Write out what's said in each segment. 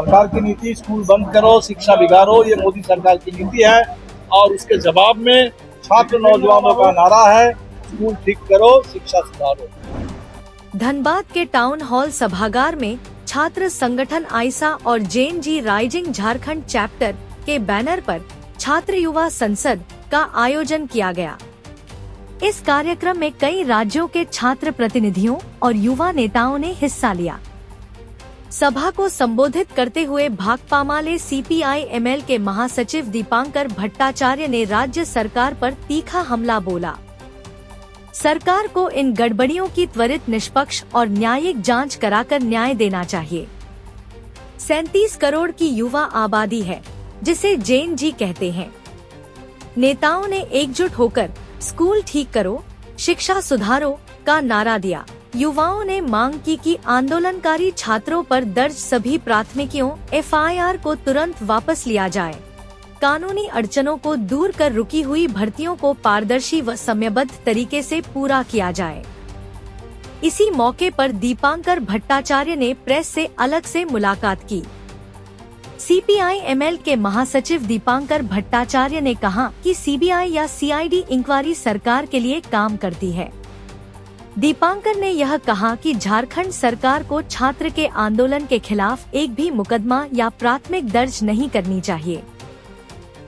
सरकार की नीति स्कूल बंद करो शिक्षा बिगाड़ो, ये मोदी सरकार की नीति है। और उसके जवाब में छात्र नौजवानों का नारा है, स्कूल ठीक करो शिक्षा सुधारो। धनबाद के टाउन हॉल सभागार में छात्र संगठन आइसा और जेएनजी राइजिंग झारखंड चैप्टर के बैनर पर छात्र युवा संसद का आयोजन किया गया। इस कार्यक्रम में कई राज्यों के छात्र प्रतिनिधियों और युवा नेताओं ने हिस्सा लिया। सभा को संबोधित करते हुए भाकपा माले सीपीआई एमएल के महासचिव दीपांकर भट्टाचार्य ने राज्य सरकार पर तीखा हमला बोला। सरकार को इन गड़बड़ियों की त्वरित निष्पक्ष और न्यायिक जांच कराकर न्याय देना चाहिए। 37 करोड़ की युवा आबादी है, जिसे जेएनजी कहते हैं। नेताओं ने एकजुट होकर स्कूल ठीक करो, शिक्षा सुधारो का नारा दिया। युवाओं ने मांग की कि आंदोलनकारी छात्रों पर दर्ज सभी प्राथमिकियों एफआईआर को तुरंत वापस लिया जाए। कानूनी अड़चनों को दूर कर रुकी हुई भर्तियों को पारदर्शी व समयबद्ध तरीके से पूरा किया जाए। इसी मौके पर दीपांकर भट्टाचार्य ने प्रेस से अलग से मुलाकात की। सीपीआई एमएल के महासचिव दीपांकर भट्टाचार्य ने कहा कि सीबीआई या सीआईडी इंक्वायरी सरकार के लिए काम करती है। दीपांकर ने यह कहा कि झारखंड सरकार को छात्र के आंदोलन के खिलाफ एक भी मुकदमा या प्राथमिक दर्ज नहीं करनी चाहिए।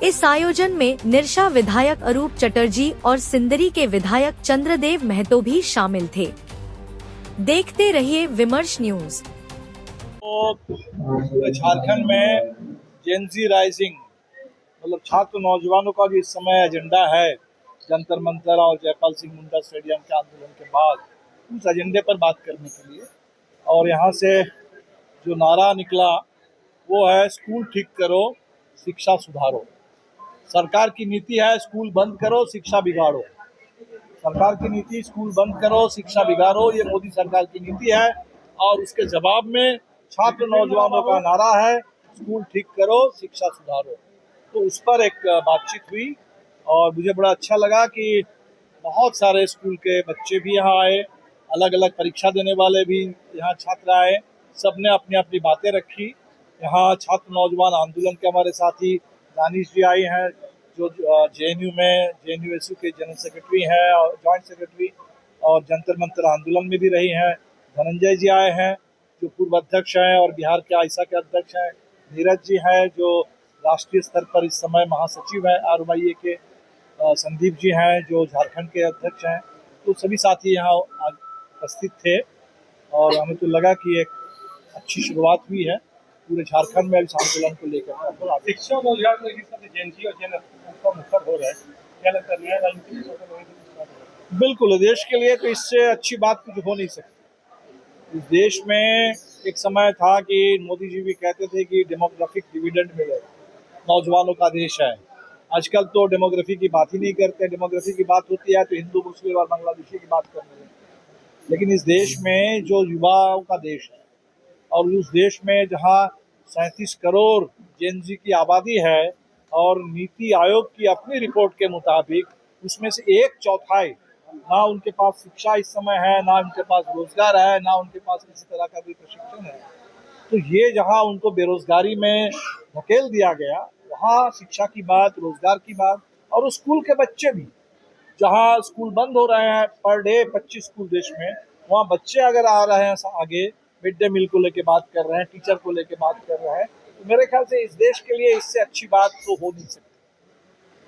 इस आयोजन में निरशा विधायक अरूप चटर्जी और सिंदरी के विधायक चंद्रदेव महतो भी शामिल थे। देखते रहिए विमर्श न्यूज। तो झारखंड में जेएनजी राइजिंग मतलब छात्र नौजवानों का जो इस समय एजेंडा है, जंतर मंतर और जयपाल सिंह मुंडा स्टेडियम के आंदोलन के बाद उस एजेंडे पर बात करने के लिए, और यहाँ से जो नारा निकला वो है स्कूल ठीक करो शिक्षा सुधारो। सरकार की नीति है स्कूल बंद करो शिक्षा बिगाड़ो। सरकार की नीति स्कूल बंद करो शिक्षा बिगाड़ो, ये मोदी सरकार की नीति है। और उसके जवाब में छात्र नौजवानों का नारा है स्कूल ठीक करो शिक्षा सुधारो। तो उस पर एक बातचीत हुई और मुझे बड़ा अच्छा लगा कि बहुत सारे स्कूल के बच्चे भी यहाँ आए, अलग अलग परीक्षा देने वाले भी यहाँ छात्र आए, सबने अपनी अपनी बातें रखी। यहाँ छात्र नौजवान आंदोलन के हमारे साथी दानिश जी आए हैं, जो जेएनयू के जनरल सेक्रेटरी हैं और जॉइंट सेक्रेटरी और जंतर मंतर आंदोलन में भी रही हैं। धनंजय जी आए हैं जो पूर्व अध्यक्ष हैं और बिहार के आइसा के अध्यक्ष हैं। नीरज जी हैं जो राष्ट्रीय स्तर पर इस समय महासचिव हैं आरवाईए के। संदीप जी हैं जो झारखंड के अध्यक्ष हैं। तो सभी साथी यहाँ उपस्थित थे और हमें तो लगा कि एक अच्छी शुरुआत हुई है पूरे झारखंड में इस आंदोलन को लेकर। शिक्षा और रोजगार में जेएनजी और मुखर हो रहा है, क्या लगता है? बिल्कुल, देश के लिए तो इससे अच्छी बात कुछ हो नहीं सकती। इस देश में एक समय था कि मोदी जी भी कहते थे कि डेमोग्राफिक डिविडेंड मिले, नौजवानों का देश है। आजकल तो डेमोग्राफी की बात ही नहीं करते। डेमोग्राफी की बात होती है तो हिंदू मुस्लिम और बांग्लादेशी की बात करते हैं। लेकिन इस देश में जो युवाओं का देश है और उस देश में जहाँ 37 करोड़ जेएनजी की आबादी है और नीति आयोग की अपनी रिपोर्ट के मुताबिक उसमें से 1/4 ना उनके पास शिक्षा इस समय है, ना उनके पास रोजगार है, ना उनके पास किसी तरह का भी प्रशिक्षण है। तो ये जहाँ उनको बेरोजगारी में धकेल दिया गया, वहाँ शिक्षा की बात, रोजगार की बात, और स्कूल के बच्चे भी, जहाँ स्कूल बंद हो रहे हैं पर डे 25 स्कूल देश में, वहाँ बच्चे अगर आ रहे हैं आगे, मिड डे मील को लेके बात कर रहे हैं, टीचर को लेके बात कर रहे हैं, तो मेरे ख्याल से इस देश के लिए इससे अच्छी बात तो हो नहीं सकती।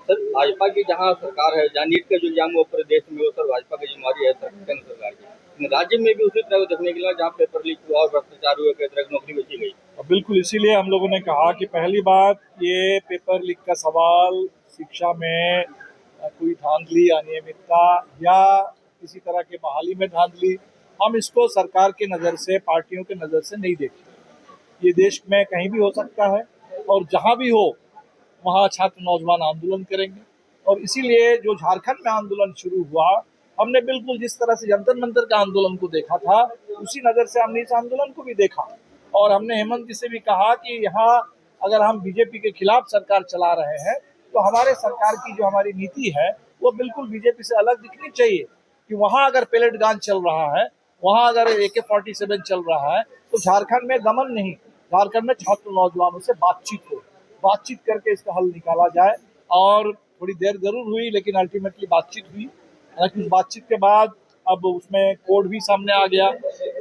सर, भाजपा की जहाँ सरकार है, जहाँ नीट का जो एग्जाम पूरे देश में हो, सर भाजपा की जिम्मेवारी है केंद्र सरकार की। राज्य में भी उसी तरह को देखने के लिए जहाँ पेपर लीक हुआ और भ्रष्टाचार हुआ, कई तरह की नौकरी बेची गई। बिल्कुल, इसीलिए हम लोगों ने कहा कि पहली बात ये पेपर लीक का सवाल शिक्षा में कोई धांधली, अनियमितता या किसी तरह के बहाली में धांधली, हम इसको सरकार के नज़र से, पार्टियों के नज़र से नहीं देखते। ये देश में कहीं भी हो सकता है और जहाँ भी हो वहाँ छात्र नौजवान आंदोलन करेंगे। और इसीलिए जो झारखंड में आंदोलन शुरू हुआ, हमने बिल्कुल जिस तरह से जंतर मंतर का आंदोलन को देखा था उसी नज़र से हमने इस आंदोलन को भी देखा। और हमने हेमंत जी से भी कहा कि यहाँ अगर हम बीजेपी के खिलाफ सरकार चला रहे हैं तो हमारे सरकार की जो हमारी नीति है वो बिल्कुल बीजेपी से अलग दिखनी चाहिए। कि वहाँ अगर पेलेट गन चल रहा है, वहाँ अगर AK-47 चल रहा है तो झारखंड में दमन नहीं, झारखंड में छात्र नौजवानों से बातचीत करके इसका हल निकाला जाए। और थोड़ी देर जरूर हुई, लेकिन अल्टीमेटली बातचीत हुई। हालांकि उस बातचीत के बाद अब उसमें कोर्ट भी सामने आ गया,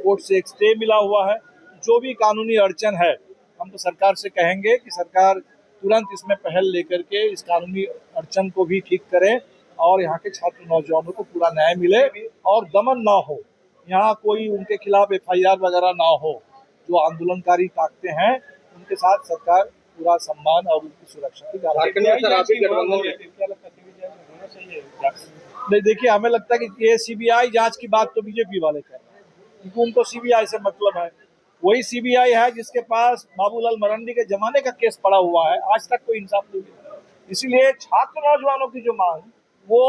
कोर्ट से एक स्टे मिला हुआ है। जो भी कानूनी अड़चन है, हम तो सरकार से कहेंगे कि सरकार तुरंत इसमें पहल लेकर के इस कानूनी अड़चन को भी ठीक करे और यहाँ के छात्र नौजवानों को पूरा न्याय मिले और दमन ना हो, यहाँ कोई उनके खिलाफ FIR वगैरह ना हो। जो आंदोलनकारी ताकते हैं उनके साथ सरकार पूरा सम्मान और उनकी सुरक्षा की गारंटी। नहीं, देखिए, हमें लगता है कि ये CBI जांच की बात तो बीजेपी वाले कर रहे हैं, क्योंकि उनको CBI से मतलब है। वही CBI है जिसके पास बाबूलाल मरांडी के जमाने का केस पड़ा हुआ है, आज तक कोई इंसाफ नहीं मिला। इसीलिए छात्र नौजवानों की जो मांग, वो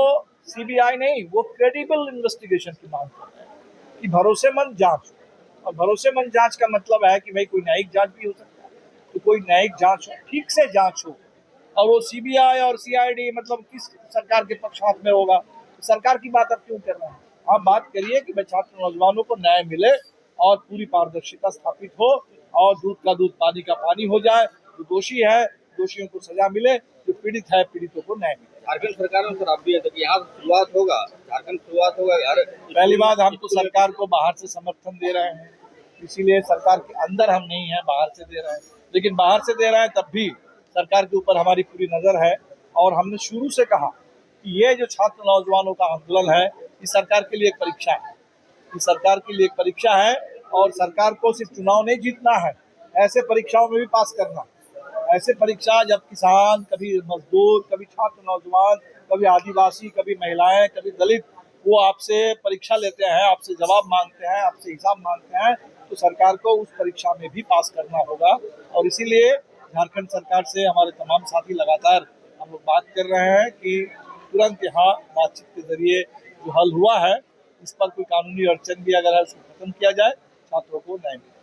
CBI नहीं, वो क्रेडिबल इन्वेस्टिगेशन की मांग कर रहे हैं कि भरोसेमंद जांच। और भरोसेमंद जांच का मतलब है कि भाई कोई न्यायिक जांच भी हो सकता है, तो कोई न्यायिक जांच हो, ठीक से जांच हो। और वो CBI और CID मतलब किस सरकार के पक्षपात में होगा? सरकार की बात आप क्यों कर रहे हैं? आप बात करिए कि भाई छात्र नौजवानों को न्याय मिले और पूरी पारदर्शिता स्थापित हो और दूध का दूध पानी का पानी हो जाए। जो दोषी है, दोषियों को सजा मिले, जो पीड़ित है, पीड़ितों को न्याय मिले। झारखंड सरकार में सर आप भी है तो यहाँ शुरुआत होगा, झारखंड शुरुआत होगा यार। पहली बात, हम तो सरकार को बाहर से समर्थन दे रहे हैं, इसीलिए सरकार के अंदर हम नहीं है, बाहर से दे रहे हैं। लेकिन बाहर से दे रहे हैं तब भी सरकार के ऊपर हमारी पूरी नजर है। और हमने शुरू से कहा कि ये जो छात्र नौजवानों का आंदोलन है, ये सरकार के लिए एक परीक्षा है। ये सरकार के लिए एक परीक्षा है और सरकार को सिर्फ चुनाव नहीं जीतना है, ऐसे परीक्षाओं में भी पास करना। ऐसे परीक्षा जब किसान, कभी मजदूर, कभी छात्र नौजवान, कभी आदिवासी, कभी महिलाएं, कभी दलित, वो आपसे परीक्षा लेते हैं, आपसे जवाब मांगते हैं, आपसे हिसाब मांगते हैं, तो सरकार को उस परीक्षा में भी पास करना होगा। और इसीलिए झारखंड सरकार से हमारे तमाम साथी लगातार हम लोग बात कर रहे हैं कि तुरंत यहाँ बातचीत के जरिए जो हल हुआ है, इस पर कोई कानूनी अड़चन भी अगर है उसको खत्म किया जाए, छात्रों को न्याय मिले।